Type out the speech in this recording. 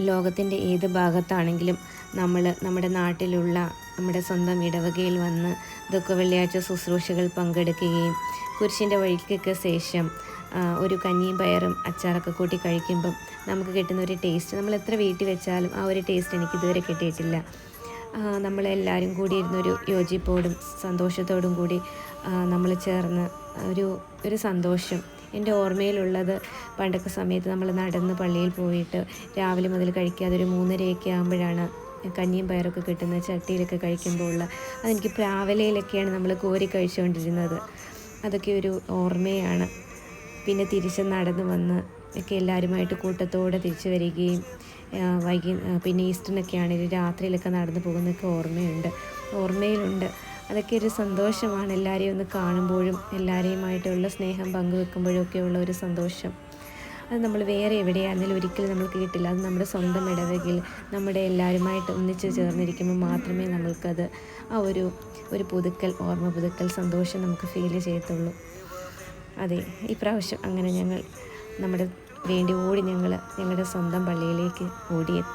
ലോകത്തിൻ്റെ ഏത് ഭാഗത്താണെങ്കിലും നമ്മുടെ നാട്ടിലുള്ള നമ്മുടെ സ്വന്തം ഇടവകയിൽ വന്ന് ദുഃഖ വെള്ളിയാഴ്ച ശുശ്രൂഷകൾ പങ്കെടുക്കുകയും കുരിശിൻ്റെ വഴിക്കൊക്കെ ശേഷം ഒരു കഞ്ഞിയും പയറും അച്ചാറൊക്കെ കൂട്ടി കഴിക്കുമ്പം നമുക്ക് കിട്ടുന്ന ഒരു ടേസ്റ്റ് നമ്മൾ എത്ര വീട്ടിൽ വെച്ചാലും ആ ഒരു ടേസ്റ്റ് എനിക്കിതുവരെ കിട്ടിയിട്ടില്ല. നമ്മളെല്ലാവരും കൂടി ഇരുന്നൊരു യോജിപ്പോടും സന്തോഷത്തോടും കൂടി നമ്മൾ ചേർന്ന് ഒരു സന്തോഷം. എൻ്റെ ഓർമ്മയിലുള്ളത് പണ്ടൊക്കെ സമയത്ത് നമ്മൾ നടന്ന് പള്ളിയിൽ പോയിട്ട് രാവിലെ മുതൽ കഴിക്കാതെ ഒരു 3:30 ആകുമ്പോഴാണ് കഞ്ഞിയും പയറൊക്കെ കിട്ടുന്നത്, ചട്ടിയിലൊക്കെ കഴിക്കുമ്പോൾ ഉള്ള അതെനിക്ക് പ്ലാവിലയിലൊക്കെയാണ് നമ്മൾ കോരി കഴിച്ചുകൊണ്ടിരുന്നത്. അതൊക്കെ ഒരു ഓർമ്മയാണ്. പിന്നെ തിരിച്ച് നടന്ന് വന്ന് ഒക്കെ എല്ലാവരുമായിട്ട് കൂട്ടത്തോടെ തിരിച്ചു വരികയും പിന്നെ ഈസ്റ്ററിനൊക്കെ ആണെങ്കിൽ രാത്രിയിലൊക്കെ നടന്നു പോകുന്നതൊക്കെ ഓർമ്മയിലുണ്ട്. അതൊക്കെ ഒരു സന്തോഷമാണ്. എല്ലാവരെയും ഒന്ന് കാണുമ്പോഴും എല്ലാവരെയുമായിട്ടുള്ള സ്നേഹം പങ്കുവെക്കുമ്പോഴും ഒക്കെയുള്ള ഒരു സന്തോഷം അത് നമ്മൾ വേറെ എവിടെയാണെങ്കിലും ഒരിക്കലും നമ്മൾക്ക് കിട്ടില്ല. അത് നമ്മുടെ സ്വന്തം ഇടവകയിൽ നമ്മുടെ എല്ലാവരുമായിട്ട് ഒന്നിച്ച് ചേർന്നിരിക്കുമ്പോൾ മാത്രമേ നമ്മൾക്കത് ആ ഒരു ഓർമ്മ പുതുക്കൽ സന്തോഷം നമുക്ക് ഫീൽ ചെയ്യത്തുള്ളൂ. അതെ, ഈ പ്രാവശ്യം അങ്ങനെ ഞങ്ങൾ നമ്മുടെ വേണ്ടി ഞങ്ങളുടെ സ്വന്തം പള്ളിയിലേക്ക് ഓടിയെത്തി.